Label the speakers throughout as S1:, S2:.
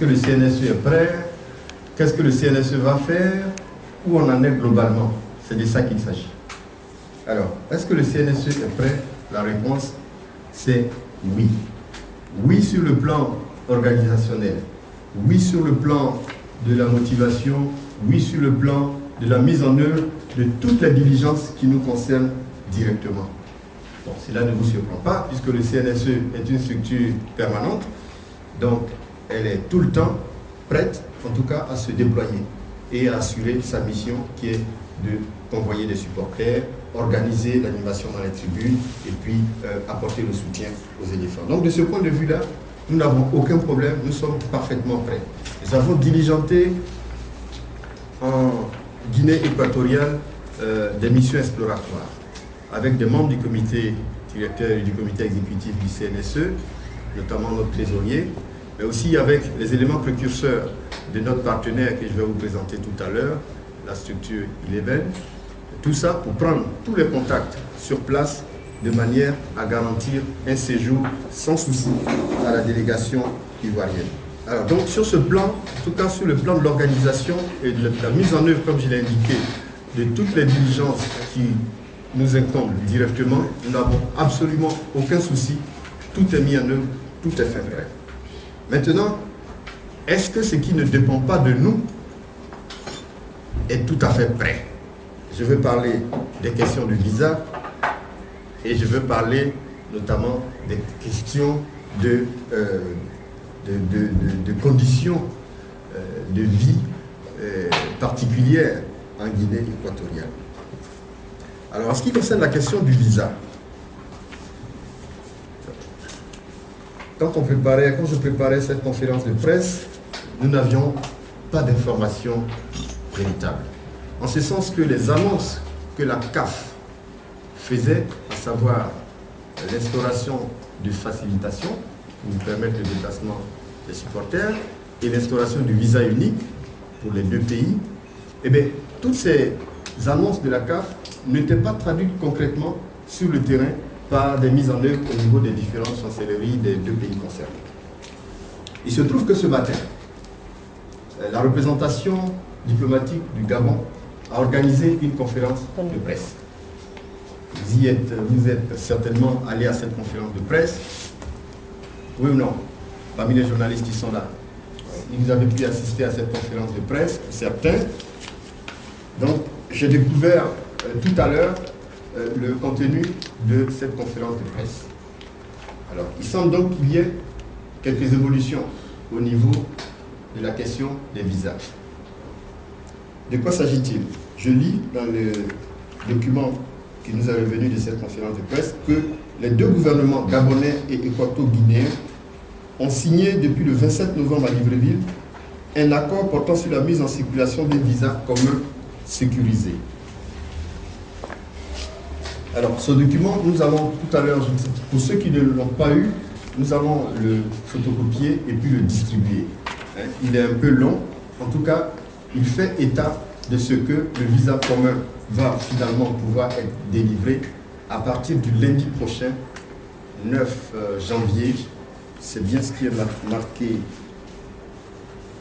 S1: que le CNSE est prêt? Qu'est-ce que le CNSE va faire? Où on en est globalement? C'est de ça qu'il s'agit. Alors, est-ce que le CNSE est prêt? La réponse, c'est oui. Oui sur le plan organisationnel, oui sur le plan de la motivation, oui sur le plan de la mise en œuvre de toutes les diligences qui nous concernent directement. Bon, cela ne vous surprend pas, puisque le CNSE est une structure permanente, donc elle est tout le temps prête, en tout cas, à se déployer et à assurer sa mission qui est de convoyer des supporters, organiser l'animation dans les tribunes et puis apporter le soutien aux éléphants. Donc de ce point de vue-là, nous n'avons aucun problème, nous sommes parfaitement prêts. Nous avons diligenté en Guinée équatoriale des missions exploratoires avec des membres du comité directeur et du comité exécutif du CNSE, notamment notre trésorier, mais aussi avec les éléments précurseurs de notre partenaire que je vais vous présenter tout à l'heure, la structure Eleven. Tout ça pour prendre tous les contacts sur place de manière à garantir un séjour sans souci à la délégation ivoirienne. Alors donc sur ce plan, en tout cas sur le plan de l'organisation et de la mise en œuvre, comme je l'ai indiqué, de toutes les diligences qui nous incombent directement, nous n'avons absolument aucun souci, tout est mis en œuvre, tout est fait vrai. Maintenant, est-ce que ce qui ne dépend pas de nous est tout à fait prêt? Je veux parler des questions de visa et je veux parler notamment des questions de conditions de vie particulières en Guinée équatoriale. Alors, en ce qui concerne la question du visa, quand je préparais cette conférence de presse, nous n'avions pas d'informations véritables. En ce sens que les annonces que la CAF faisait, à savoir l'instauration de facilitation pour permettre le déplacement des supporters et l'instauration du visa unique pour les deux pays, eh bien, toutes ces annonces de la CAF n'étaient pas traduites concrètement sur le terrain par des mises en œuvre au niveau des différentes chancelleries des deux pays concernés. Il se trouve que ce matin, la représentation diplomatique du Gabon a organisé une conférence de presse. Vous êtes certainement allé à cette conférence de presse. Oui ou non? Parmi les journalistes qui sont là. Vous avez pu assister à cette conférence de presse, certains. Donc, j'ai découvert tout à l'heure le contenu de cette conférence de presse. Alors, il semble donc qu'il y ait quelques évolutions au niveau de la question des visas. De quoi s'agit-il? Je lis dans le document qui nous est revenu de cette conférence de presse que les deux gouvernements gabonais et équato-guinéens ont signé depuis le 27 novembre à Libreville un accord portant sur la mise en circulation des visas communs sécurisés. Alors, ce document, nous allons tout à l'heure, pour ceux qui ne l'ont pas eu, nous allons le photocopier et puis le distribuer. Il est un peu long, en tout cas, il fait état de ce que le visa commun va finalement pouvoir être délivré à partir du lundi prochain, 9 janvier. C'est bien ce qui est marqué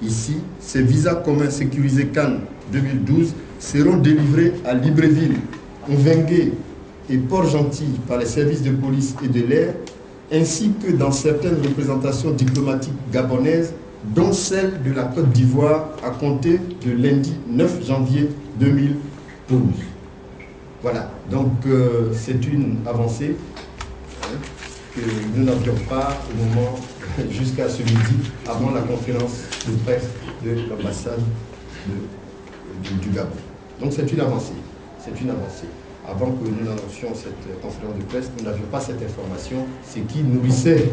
S1: ici. Ces visas communs sécurisés Cannes 2012 seront délivrés à Libreville, Mvengue et Port-Gentil par les services de police et de l'air, ainsi que dans certaines représentations diplomatiques gabonaises, dont celle de la Côte d'Ivoire à compter de lundi 9 janvier 2012. Voilà, donc c'est une avancée que nous n'avions pas au moment, jusqu'à ce midi, avant la conférence de presse de l'ambassade du Gabon. Donc c'est une avancée, c'est une avancée. Avant que nous annoncions cette conférence de presse, nous n'avions pas cette information, ce qui nourrissait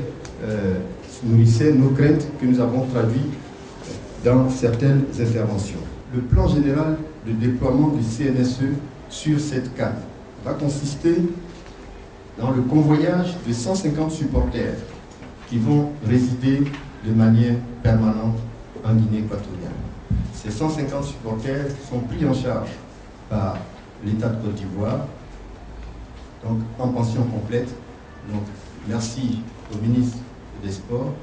S1: nos craintes que nous avons traduites dans certaines interventions. Le plan général de déploiement du CNSE sur cette CAN va consister dans le convoyage de 150 supporters qui vont résider de manière permanente en Guinée équatoriale. Ces 150 supporters sont pris en charge par l'État de Côte d'Ivoire, donc en pension complète. Donc merci au ministre des Sports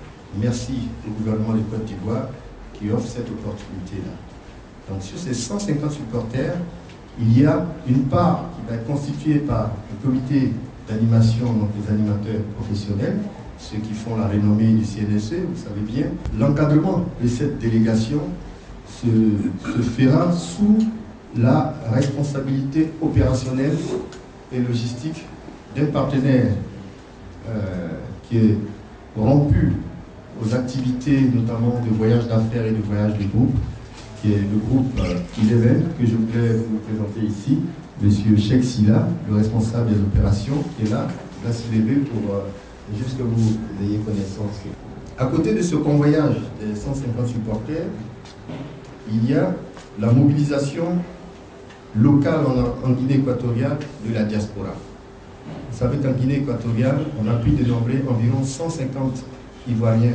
S1: merci au gouvernement de Côte d'Ivoire qui offre cette opportunité-là. Donc sur ces 150 supporters, il y a une part qui va être constituée par le comité d'animation, donc les animateurs professionnels, ceux qui font la renommée du CNSE, vous savez bien. L'encadrement de cette délégation se fera sous la responsabilité opérationnelle et logistique d'un partenaire qui est rompu aux activités notamment de voyage d'affaires et de voyage de groupe, qui est le groupe Eleven, que je voulais vous présenter ici, M. Cheikh Silla, le responsable des opérations, qui est là, il va se lever pour juste que vous ayez connaissance. À côté de ce convoyage des 150 supporters, il y a la mobilisation locale en Guinée équatoriale de la diaspora. Vous savez qu'en Guinée équatoriale, on a pu dénombrer environ 150 Ivoiriens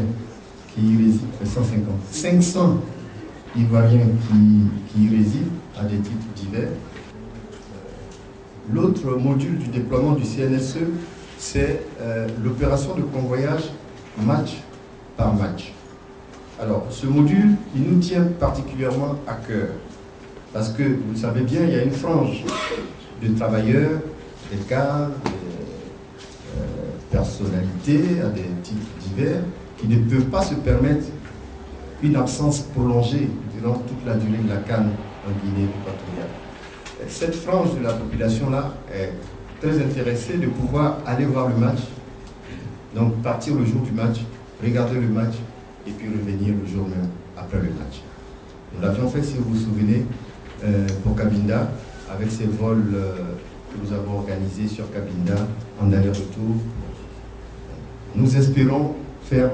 S1: qui y résident, 500 Ivoiriens qui y résident à des titres divers. L'autre module du déploiement du CNSE, c'est l'opération de convoyage match par match. Alors, ce module, il nous tient particulièrement à cœur, parce que, vous le savez bien, il y a une frange de travailleurs, des cadres, des personnalités à des titres divers, qui ne peuvent pas se permettre une absence prolongée durant toute la durée de la CAN en Guinée équatoriale. Cette frange de la population-là est très intéressée de pouvoir aller voir le match, donc partir le jour du match, regarder le match, et puis revenir le jour même après le match. Nous l'avions fait, si vous vous souvenez, pour Cabinda, avec ces vols que nous avons organisés sur Cabinda en aller-retour. Nous espérons faire